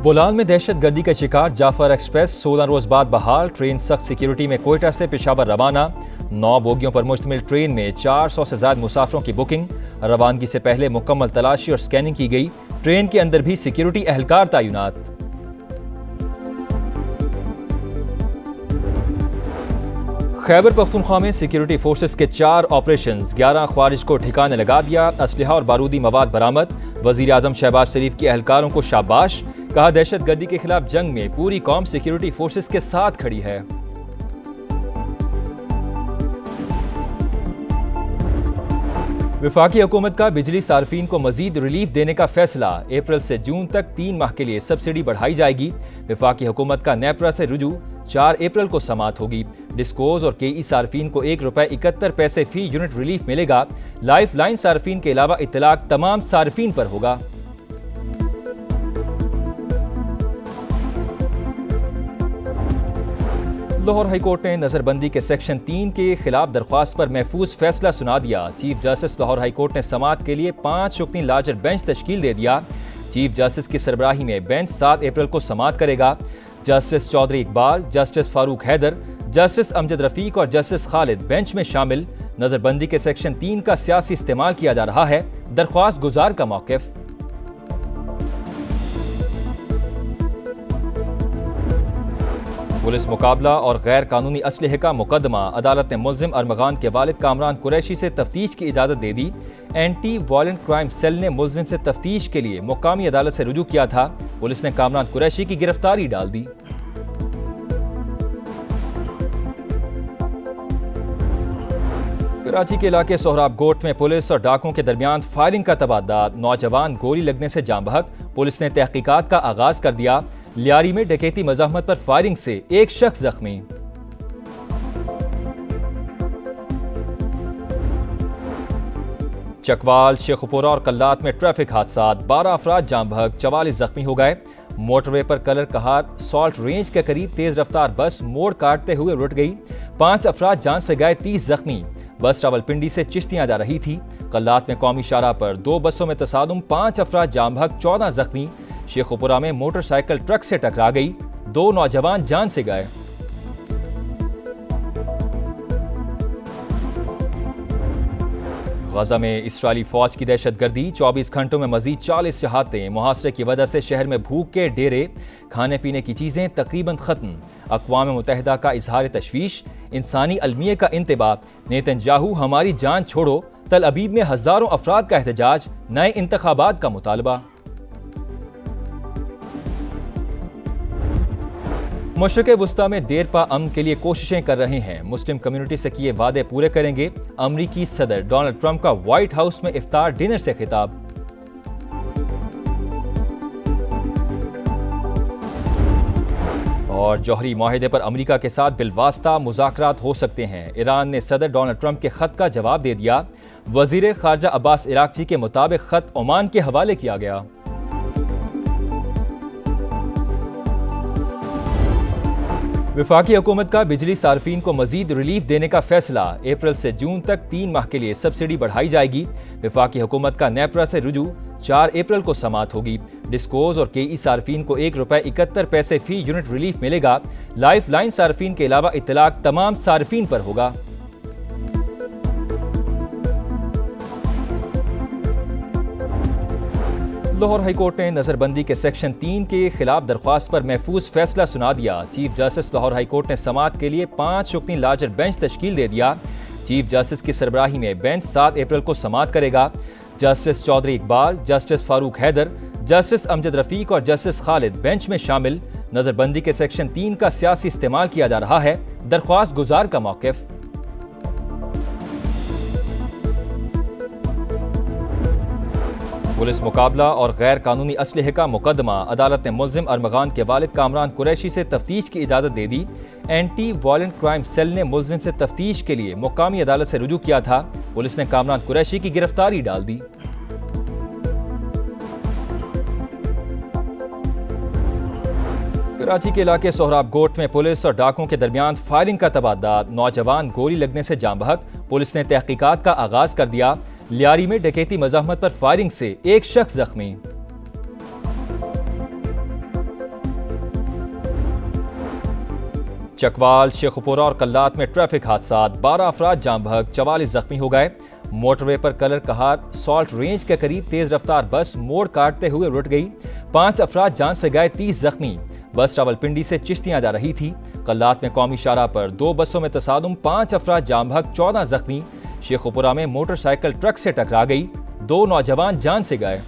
बोलान में दहशत गर्दी का शिकार जाफर एक्सप्रेस 16 रोज बाद बहाल। ट्रेन सख्त सिक्योरिटी में कोयटा से पेशावर रवाना। 9 बोगियों पर मुश्तमिल ट्रेन में 400 से ज्यादा मुसाफिरों की बुकिंग। रवानगी से पहले मुकम्मल तलाशी और स्कैनिंग की गई। ट्रेन के अंदर भी सिक्योरिटी एहलकार तैनात। खैबर पख्तूनख्वा में सिक्योरिटी फोर्सेस के 4 ऑपरेशंस, 11 ख्वारिज को ठिकाने लगा दिया। असलहा और बारूदी मवाद बरामद। वजीर आजम शहबाज शरीफ के एहलकारों को शाबाश। कहा दहशत गर्दी के खिलाफ जंग में पूरी कौम सिक्योरिटी फोर्सेस के साथ खड़ी है। वफाकी हुकूमत का बिजली सार्फिन को मजीद रिलीफ देने का फैसला। अप्रैल से जून तक 3 माह के लिए सब्सिडी बढ़ाई जाएगी। वफाकी हुकूमत का नेपरा से रुजू 4 अप्रैल को समात होगी। डिस्कोज और केई सार्फिन को ₹1.71 फी यूनिट रिलीफ मिलेगा। लाइफ लाइन सार्फिन के अलावा इतलाक तमाम सार्फिन पर होगा। लाहौर हाईकोर्ट ने नजरबंदी के सेक्शन 3 के खिलाफ दरख्वास्त पर महफूज फैसला सुना दिया। चीफ जस्टिस लाहौर हाईकोर्ट ने समात के लिए 5 रुकनी लार्जर बेंच तश्कील दे दिया। चीफ जस्टिस की सरबराही में बेंच 7 अप्रैल को समात करेगा। Justice Chaudhry Iqbal, justice Farooq Haider, justice Amjad Rafiq और जस्टिस खालिद बेंच में शामिल। नजरबंदी के सेक्शन 3 का सियासी इस्तेमाल किया जा रहा है। दरख्वास्त गुजार का मौक़िफ़। पुलिस मुकाबला और गैर कानूनी असलहे का मुकदमा। अदालत ने मुल्जिम अरमगान के वालिद कामरान कुरैशी से तफ्तीश की इजाज़त दे दी। एंटी वायलेंट क्राइम सेल ने मुल्जिम से तफ्तीश के लिए मुकामी अदालत से रुजू किया था। पुलिस ने कामरान कुरैशी की गिरफ्तारी डाल दी। कराची के इलाके सोहराब गोट में पुलिस और डाकुओं के दरमियान फायरिंग का तबादला। नौजवान गोली लगने से जाँ बहक। पुलिस ने तहकीकात का आगाज कर दिया। लियारी में डकैती मज़ाहमत पर फायरिंग से एक शख्स जख्मी। चकवाल, शेखुपुरा और कल्लात में ट्रैफिक हादसा। 12 अफराद जाँ बहक, 44 जख्मी हो गए। मोटरवे पर कलर कहार सॉल्ट रेंज के करीब तेज रफ्तार बस मोड़ काटते हुए रुट गई। 5 अफराद जान से गए, 30 जख्मी। बस रावलपिंडी से चिश्तियां जा रही थी। कल्लात में कौमी शाहराह पर 2 बसों में तसादुम, 5 अफराद जाँ बहक, 14 जख्मी। शेखुपुरा में मोटरसाइकिल ट्रक से टकरा गई, 2 नौजवान जान से गए। गजा में इस्राएली फौज की दहशतगर्दी। 24 घंटों में मजीद 40 शहादतें। मुहासरे की वजह से शहर में भूख के डेरे, खाने पीने की चीजें तकरीबन खत्म। अक़वाम मुत्तहिदा का इजहार तशवीश। इंसानी अलमिये का इंतबाह। नेतन्याहू हमारी जान छोड़ो। तल अबीब में हजारों अफराद का एहतजाज। नए इंतखाबात का मुतालबा। मशरिक़ वुस्ता में देर पा अमन के लिए कोशिशें कर रहे हैं। मुस्लिम कम्युनिटी से किए वादे पूरे करेंगे। अमरीकी सदर डोनाल्ड ट्रंप का व्हाइट हाउस में इफ्तार डिनर से खिताब। और जौहरी माहिदे पर अमरीका के साथ बिलवास्ता मुज़ाकरात हो सकते हैं। ईरान ने सदर डोनाल्ड ट्रंप के खत का जवाब दे दिया। वजीर खारजा अब्बास इराक़ची के मुताबिक खत ओमान के हवाले किया गया। वफाकी हुकूमत का बिजली सार्फिन को मजीद रिलीफ देने का फैसला। अप्रैल से जून तक 3 माह के लिए सब्सिडी बढ़ाई जाएगी। वफाकी हुकूमत का नेपरा से रुजू 4 अप्रैल को समात होगी। डिस्कोज और केई सार्फिन को ₹1.71 फी यूनिट रिलीफ मिलेगा। लाइफ लाइन सार्फिन के अलावा इतलाक तमाम सार्फिन पर होगा। लाहौर हाईकोर्ट ने नजरबंदी के सेक्शन 3 के खिलाफ दरख्वास्त पर महफूज फैसला सुना दिया। चीफ जस्टिस लाहौर हाईकोर्ट ने समात के लिए 5 रुकनी लार्जर बेंच तश्कील दे दिया। चीफ जस्टिस की सरबराही में बेंच 7 अप्रैल को समात करेगा। Justice Chaudhry Iqbal, justice Farooq Haider, justice Amjad Rafiq और जस्टिस खालिद बेंच में शामिल। नजरबंदी के सेक्शन 3 का सियासी इस्तेमाल किया जा रहा है। दरख्वास्त गुजार का मौक़िफ़। पुलिस मुकाबला और गैर कानूनी असलहे का मुकदमा। अदालत ने मुल्जिम अरमगान के वालिद कामरान कुरैशी से तफ्तीश की इजाज़त दे दी। एंटी वायलेंट क्राइम सेल ने मुल्जिम से तफ्तीश के लिए मुकामी अदालत से रुजू किया था। पुलिस ने कामरान कुरैशी की गिरफ्तारी डाल दी। कराची के इलाके सोहराब गोट में पुलिस और डाकुओं के दरमियान फायरिंग का तबादला। नौजवान गोली लगने से जाँ बहक। पुलिस ने तहकीकात का आगाज कर दिया। लियारी में डकैती मज़ाहमत पर फायरिंग से एक शख्स जख्मी। चकवाल, शेखुपुरा और कल्लात में ट्रैफिक हादसा, 12 अफराद जाम बहक, 44 जख्मी हो गए। मोटरवे पर कलर कहार सॉल्ट रेंज के करीब तेज रफ्तार बस मोड़ काटते हुए उलट गई। 5 अफराद जान से गए, 30 जख्मी। बस रावलपिंडी से चिश्तियां जा रही थी। कल्लात में कौमी शाहराह पर 2 बसों में तसादुम, 5 अफराद जाम बहक, 14 जख्मी। शेखुपुरा में मोटरसाइकिल ट्रक से टकरा गई, 2 नौजवान जान से गए।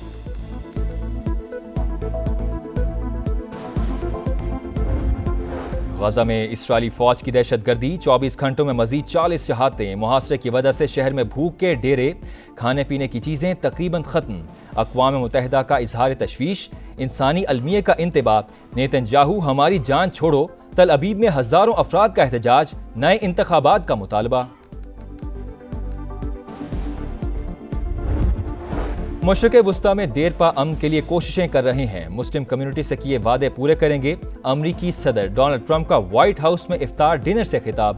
गजा में इस्राएली फौज की दहशतगर्दी, 24 घंटों में मजीद 40 शहादतें। मुहासरे की वजह से शहर में भूख के डेरे, खाने पीने की चीजें तकरीबन खत्म। अक़वाम मुत्तहिदा का इजहार तशवीश, इंसानी अलमिये का इंतबाह। नेतन्याहू हमारी जान छोड़ो, तल अबीब में हजारों अफराद का एहतजाज, नए इंतखाबात का मुतालबा। मशरिक़ वुस्ता में देर पा अमन के लिए कोशिशें कर रहे हैं। मुस्लिम कम्युनिटी से किए वादे पूरे करेंगे। अमरीकी सदर डोनाल्ड ट्रंप का व्हाइट हाउस में इफ्तार डिनर से खिताब।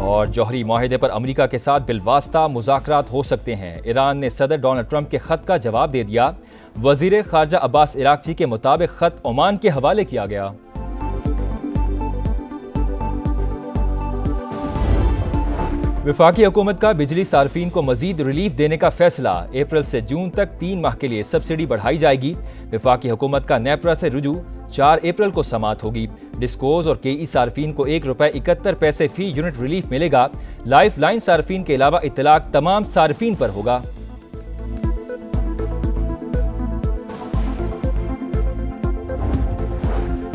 और जौहरी माहिदे पर अमरीका के साथ बिलवास्ता मुज़ाकरात हो सकते हैं। ईरान ने सदर डोनाल्ड ट्रंप के खत का जवाब दे दिया। वज़ीर ख़ारजा अब्बास इराक़ची के मुताबिक खत ओमान के हवाले किया गया। वफाकी हुकूमत का बिजली सार्फिन को मजीद रिलीफ देने का फैसला। अप्रैल से जून तक 3 माह के लिए सब्सिडी बढ़ाई जाएगी। वफाकी हुकूमत का नेपरा से रुजू 4 अप्रैल को समात होगी। डिस्कोज और केई सार्फिन को ₹1.71 फी यूनिट रिलीफ मिलेगा। लाइफ लाइन सार्फिन के अलावा इतलाक तमाम सार्फिन पर होगा।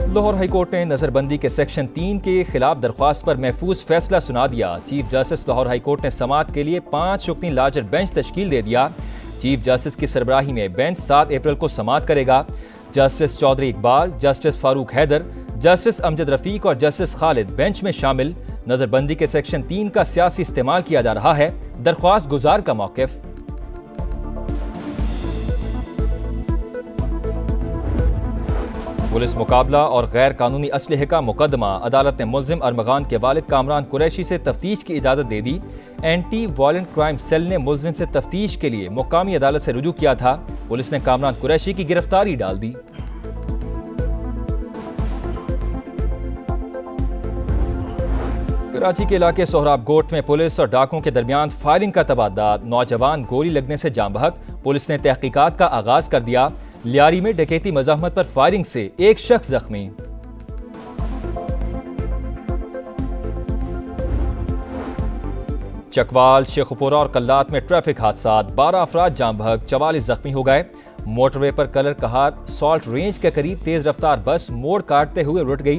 लाहौर हाईकोर्ट ने नजरबंदी के सेक्शन 3 के खिलाफ दरख्वास्त पर महफूज फैसला सुना दिया। चीफ जस्टिस लाहौर हाईकोर्ट ने समात के लिए 5 रुकनी लार्जर बेंच तश्कील दे दिया। चीफ जस्टिस की सरबराही में बेंच 7 अप्रैल को समात करेगा। Justice Chaudhry Iqbal, justice Farooq Haider, justice Amjad Rafiq और जस्टिस खालिद बेंच में शामिल। नजरबंदी के सेक्शन 3 का सियासी इस्तेमाल किया जा रहा है, दरख्वास्त गुजार का मौक़िफ़। पुलिस मुकाबला और गैर कानूनी असलहे का मुकदमा। अदालत ने मुल्जिम अरमगान के वालिद कामरान कुरैशी से तफ्तीश की इजाज़त दे दी। एंटी वायलेंट क्राइम सेल ने मुल्जिम से तफ्तीश के लिए मुकामी अदालत से रुजू किया था। पुलिस ने कामरान कुरैशी की गिरफ्तारी डाल दी। कराची के इलाके सोहराब गोट में पुलिस और डाकुओं के दरमियान फायरिंग का तबादला। नौजवान गोली लगने से जाम बहक। पुलिस ने तहकीकात का आगाज कर दिया। लियारी में डकैती मज़ाहमत पर फायरिंग से एक शख्स जख्मी। चकवाल, शेखुपुरा और कल्लात में ट्रैफिक हादसा, 12 अफराद जाम बहक, 44 जख्मी हो गए। मोटरवे पर कलर कहार सॉल्ट रेंज के करीब तेज रफ्तार बस मोड़ काटते हुए उलट गई।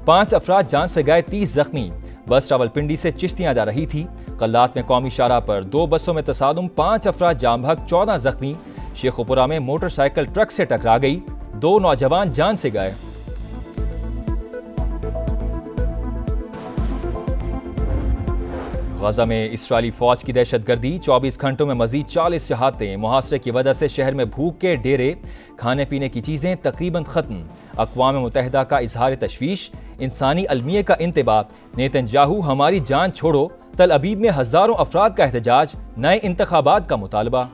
5 अफराद जान से गए, 30 जख्मी। बस रावलपिंडी से चिश्तियां जा रही थी। कल्लात में कौमी शाहराह पर 2 बसों में तसादुम, 5 अफराद जाम बहक, 14 जख्मी। शेखुपुरा में मोटरसाइकिल ट्रक से टकरा गई, 2 नौजवान जान से गए। गजा में इस्राएली फौज की दहशतगर्दी, 24 घंटों में मजीद 40 शहादतें। मुहासरे की वजह से शहर में भूख के डेरे, खाने पीने की चीजें तकरीबन खत्म। अक़वाम मुत्तहिदा का इजहार तशवीश, इंसानी अलमिये का इंतबाह। नेतन्याहू हमारी जान छोड़ो, तल अबीब में हजारों अफराद का एहतजाज, नए इंतखाबात का मुतालबा।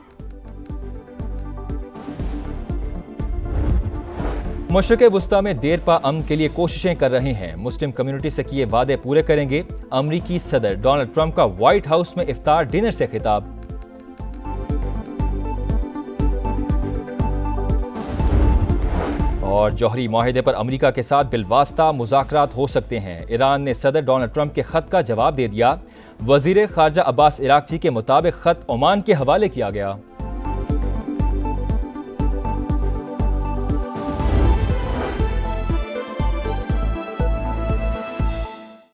मशरिक़ वुस्ता में देर पा अमन के लिए कोशिशें कर रहे हैं। मुस्लिम कम्युनिटी से किए वादे पूरे करेंगे। अमरीकी सदर डोनाल्ड ट्रंप का व्हाइट हाउस में इफ्तार डिनर से खिताब। और जौहरी माहिदे पर अमरीका के साथ बिलवास्ता मुज़ाकरात हो सकते हैं। ईरान ने सदर डोनाल्ड ट्रंप के खत का जवाब दे दिया। वज़ीर ख़ारजा अब्बास इराक़ची के मुताबिक खत ओमान के हवाले किया गया।